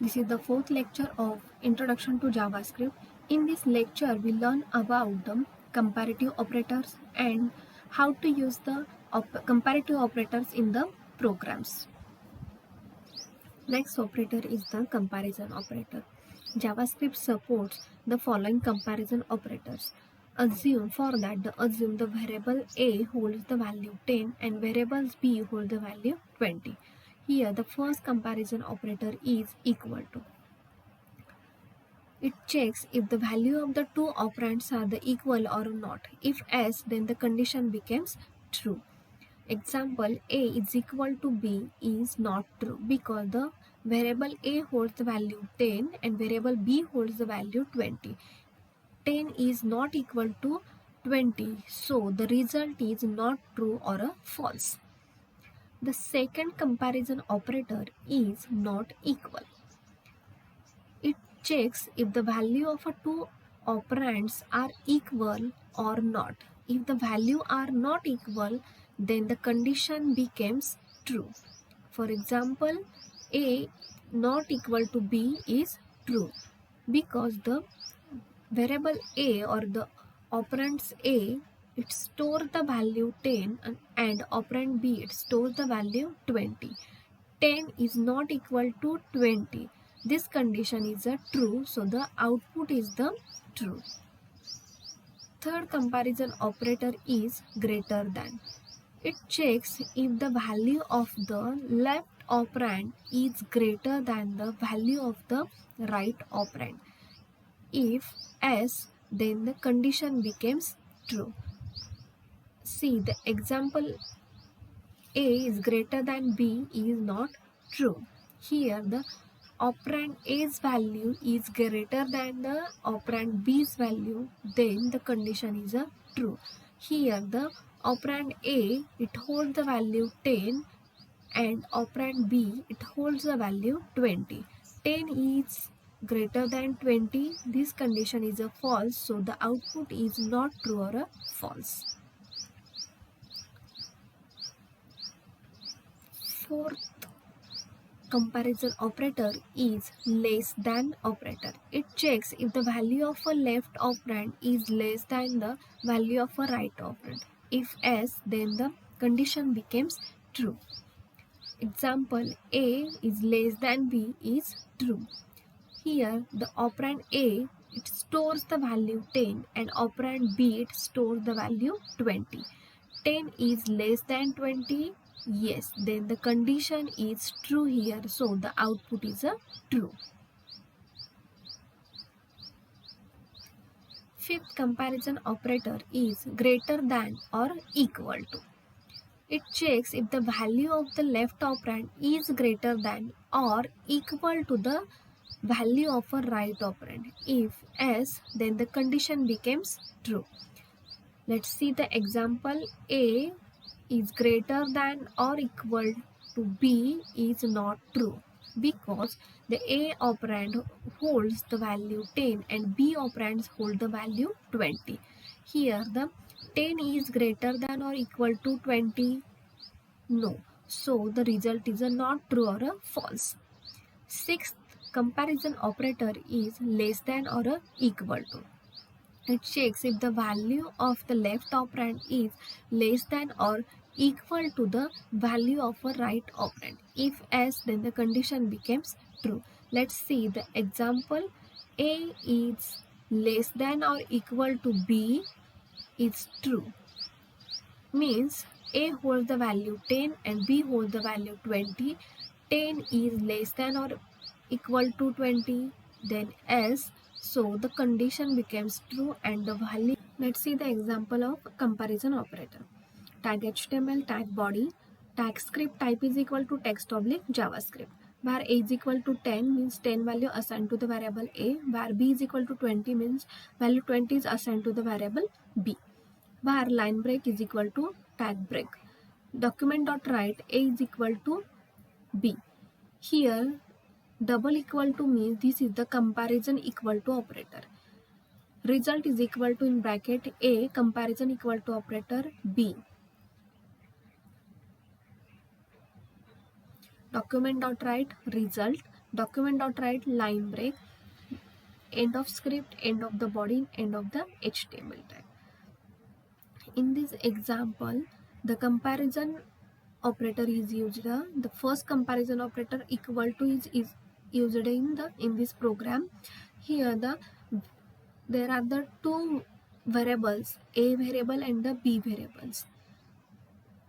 This is the fourth lecture of Introduction to JavaScript. In this lecture, we learn about the comparative operators and how to use the comparative operators in the programs. Next operator is the comparison operator. JavaScript supports the following comparison operators. Assume the variable a holds the value 10 and variables b hold the value 20. Here the first comparison operator is equal to. It checks if the value of the two operands are the equal or not. If yes, then the condition becomes true. Example, a is equal to b is not true because the variable a holds the value 10 and variable b holds the value 20. 10 is not equal to 20, so the result is not true or a false. The second comparison operator is not equal. It checks if the value of a two operands are equal or not. If the value are not equal, then the condition becomes true. For example, a not equal to b is true because the variable a or the operands a, it stores the value 10 and operand b, it stores the value 20. 10 is not equal to 20. This condition is a true, so the output is the true. Third comparison operator is greater than. It checks if the value of the left operand is greater than the value of the right operand. If yes, then the condition becomes true. See the example, a is greater than b is not true. Here the operand a's value is greater than the operand b's value, then the condition is a true. Here the operand a, it holds the value 10 and operand b, it holds the value 20. 10 is greater than 20. This condition is a false, so the output is not true or a false. Fourth comparison operator is less than operator. It checks if the value of a left operand is less than the value of a right operand. If yes, then the condition becomes true. Example, a is less than b is true. Here the operand a, it stores the value 10 and operand b, it stores the value 20. 10 is less than 20. Yes, then the condition is true here, so the output is a true. Fifth comparison operator is greater than or equal to. It checks if the value of the left operand is greater than or equal to the value of a right operand. If yes, then the condition becomes true. Let's see the example. A is greater than or equal to b is not true because the a operand holds the value 10 and b operands hold the value 20. Here the 10 is greater than or equal to 20. No, so the result is a not true or a false. Sixth comparison operator is less than or a equal to. It checks if the value of the left operand is less than or equal to the value of a right operand. If yes, then the condition becomes true. Let's see the example. A is less than or equal to b is true. Means a holds the value 10 and b holds the value 20. 10 is less than or equal to 20, then yes, so the condition becomes true and the value. Let's see the example of comparison operator. Tag HTML, tag body, tag script type is equal to text oblique JavaScript. Where a is equal to 10 means 10 value assigned to the variable a. Where b is equal to 20 means value 20 is assigned to the variable b. Where line break is equal to tag break. Document.write a is equal to b. Here double equal to means this is the comparison equal to operator. Result is equal to in bracket a comparison equal to operator b. Document.write result Document.write line break, end of script, end of the body, end of the HTML tag. In this example, the comparison operator is used. The first comparison operator equal to is used in this program. Here there are the two variables, a variable and the b variables.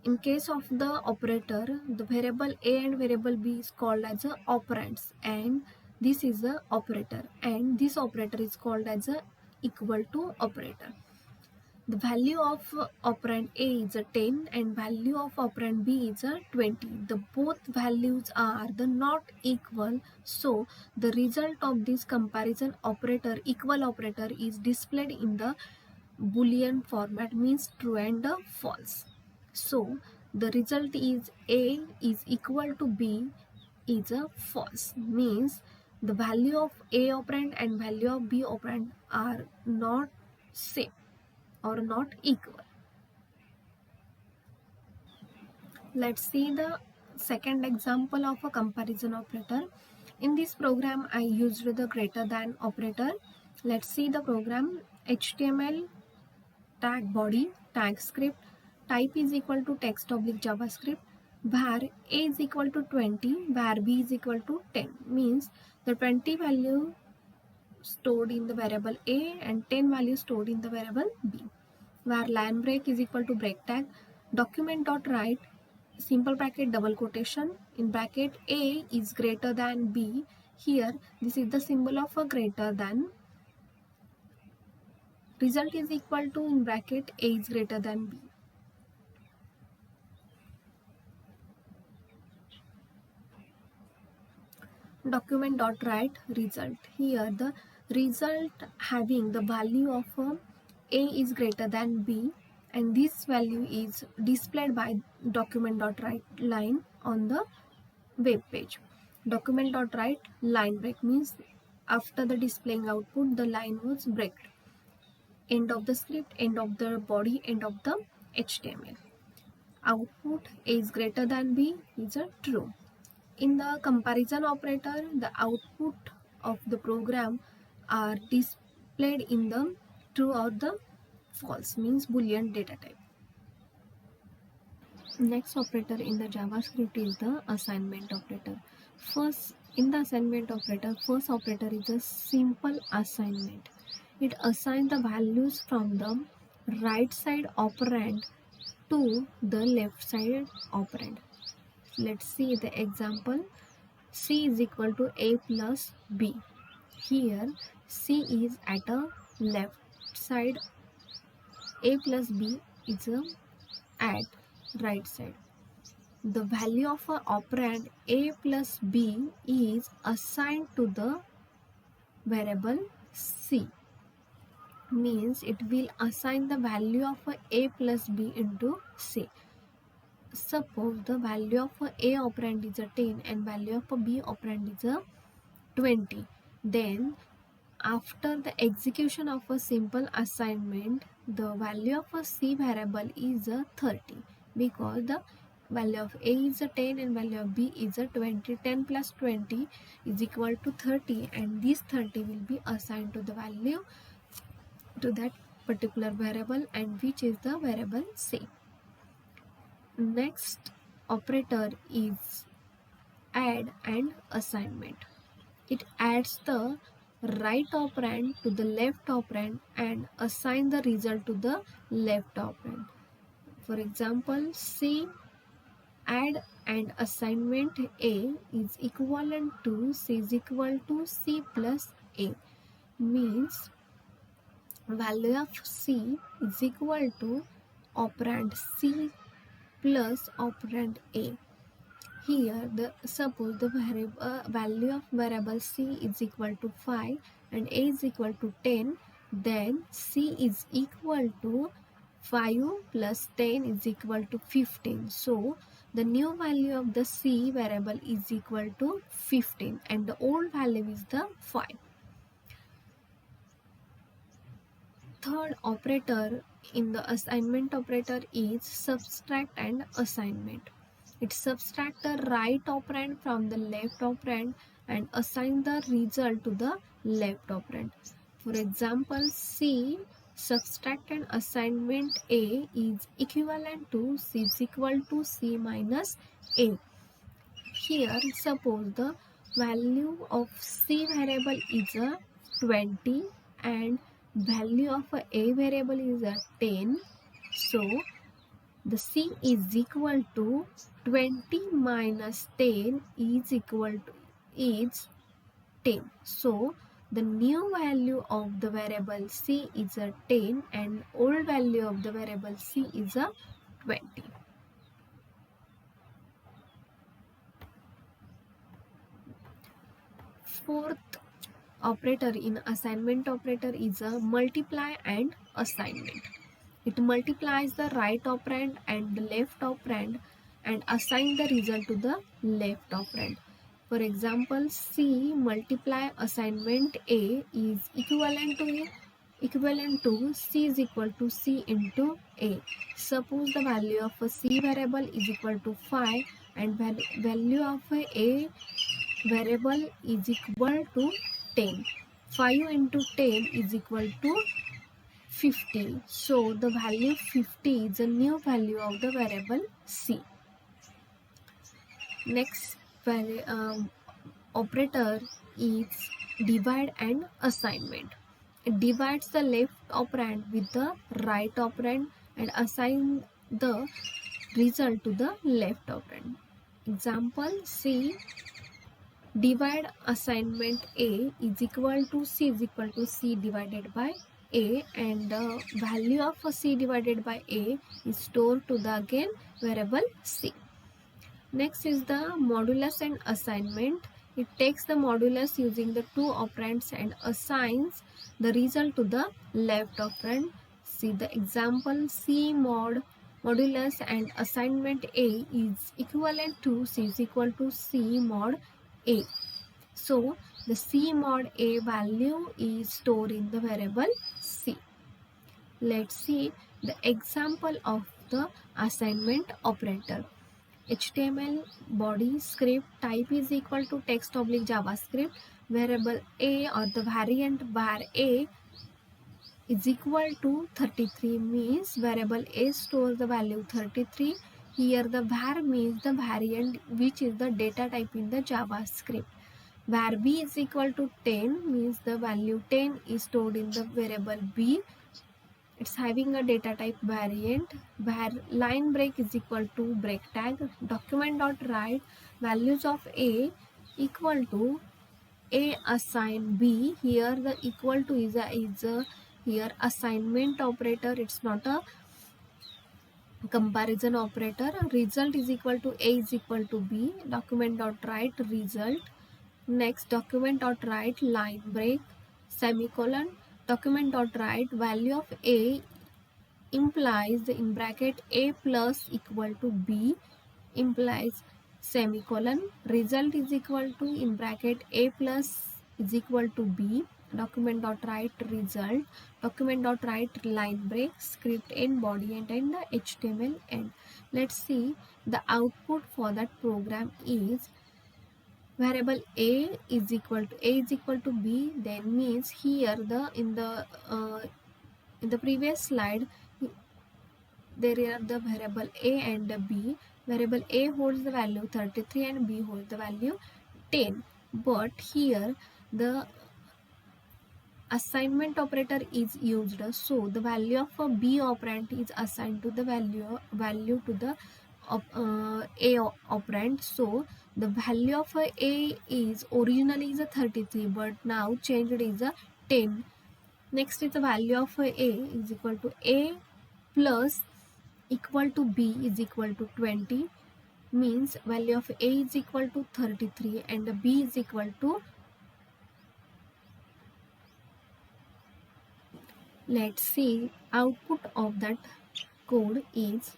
In case of the operator, the variable a and variable b is called as a operands, and this is the operator, and this operator is called as a equal to operator. The value of operand A is a 10 and value of operand B is a 20. The both values are the not equal, so the result of this comparison operator, equal operator, is displayed in the Boolean format, means true and false. So the result is A is equal to B is a false, means the value of A operand and value of B operand are not same or not equal. Let's see the second example of a comparison operator. In this program, I used the greater than operator. Let's see the program. HTML tag body, tag script, type is equal to text oblique JavaScript, var A is equal to 20, var B is equal to 10, means the 20 value stored in the variable A and 10 value stored in the variable B. Where line break is equal to break tag, document.write simple bracket double quotation, in bracket A is greater than B. Here this is the symbol of a greater than. Result is equal to, in bracket A is greater than B. Document.write result. Here the result having the value of A is greater than B, and this value is displayed by document.write line on the web page. Document.write line break means after the displaying output the line was breaked. End of the script, end of the body, end of the HTML. Output A is greater than B is a true. In the comparison operator, the output of the program are displayed in the true or the false, means Boolean data type. Next operator in the JavaScript is the assignment operator. First, in the assignment operator, first operator is a simple assignment. It assigns the values from the right side operand to the left side operand. Let's see the example. C is equal to A plus B. Here C is at a left side, A plus B is at right side. The value of a operand A plus B is assigned to the variable C, means it will assign the value of A plus B into C. Suppose the value of A operand is a 10 and value of B operand is a 20. Then after the execution of a simple assignment, the value of a C variable is a 30, because the value of A is a 10 and value of B is a 20. 10 plus 20 is equal to 30, and this 30 will be assigned to the value to that particular variable, and which is the variable C. Next operator is add and assignment. It adds the right operand to the left operand and assign the result to the left operand. For example, C add and assignment A is equivalent to C is equal to C plus A, means value of C is equal to operand C plus operand A. Here, suppose the value of variable C is equal to 5 and A is equal to 10, then C is equal to 5 plus 10 is equal to 15. So, the new value of the C variable is equal to 15 and the old value is the 5. Third operator in the assignment operator is subtract and assignment. It subtracts the right operand from the left operand and assign the result to the left operand. For example, C subtract and assignment A is equivalent to C is equal to C minus A. Here, suppose the value of C variable is a 20 and value of a variable is a 10. So, the C is equal to 20 minus 10 is equal to is 10. So, the new value of the variable C is a 10 and old value of the variable C is a 20. Fourth operator in assignment operator is a multiply and assignment. It multiplies the right operand and the left operand and assign the result to the left operand. For example, C multiply assignment A is equivalent to C is equal to C into A. Suppose the value of a C variable is equal to 5 and value of a variable is equal to 10. 5 into 10 is equal to 50. So the value 50 is the new value of the variable C. Next operator is divide and assignment. It divides the left operand with the right operand and assign the result to the left operand. Example, C divide assignment A is equal to C is equal to C divided by A, and the value of C divided by A is stored to the again variable C. Next is the modulus and assignment. It takes the modulus using the two operands and assigns the result to the left operand. See the example, C mod modulus and assignment A is equivalent to C is equal to C mod A. So the C mod A value is stored in the variable C. Let's see the example of the assignment operator. HTML body script type is equal to text oblique JavaScript. Variable A or the variant var A is equal to 33 means variable A stores the value 33. Here the var means the variant which is the data type in the JavaScript. Var B is equal to 10 means the value 10 is stored in the variable B. It's having a data type variant. Var line break is equal to break tag. Document dot write values of A equal to A assign B. Here the equal to is a here assignment operator. It's not a comparison operator. Result is equal to A is equal to B. Document dot write result. Next, document dot write line break semicolon. Document dot write value of A implies in bracket A plus equal to B implies semicolon. Result is equal to in bracket A plus is equal to B. Document dot write result. Document dot write line break script end body end and the HTML end. Let's see the output for that program is variable A is equal to B. Then means here the in the previous slide there are the variable A and B. Variable A holds the value 33 and B holds the value 10. But here the assignment operator is used, so the value of a B operand is assigned to the value to the A operand. So the value of A is originally is a 33 but now changed is a 10. Next is the value of A is equal to A plus equal to B is equal to 20 means value of A is equal to 33 and B is equal to, let's see output of that code is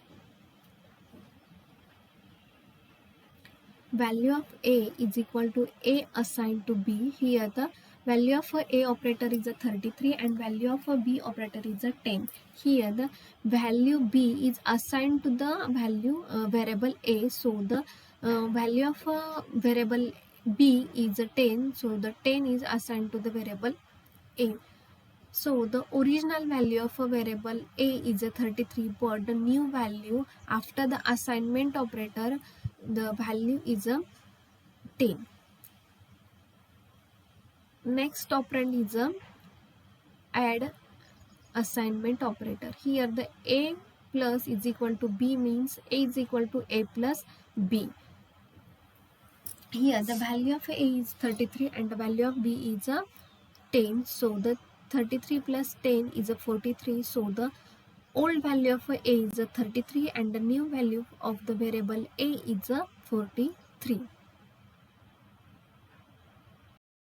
value of A is equal to A assigned to B. Here the value of A operator is a 33 and value of a B operator is a 10. Here the value B is assigned to the value variable A. So the value of variable B is a 10, so the 10 is assigned to the variable A. So the original value of a variable A is a 33, but the new value after the assignment operator, the value is a 10. Next operand is a add assignment operator. Here the A plus is equal to B means A is equal to A plus B. Here the value of A is 33 and the value of B is a 10. So the 33 plus 10 is a 43. So the old value of A is a 33 and the new value of the variable A is a 43.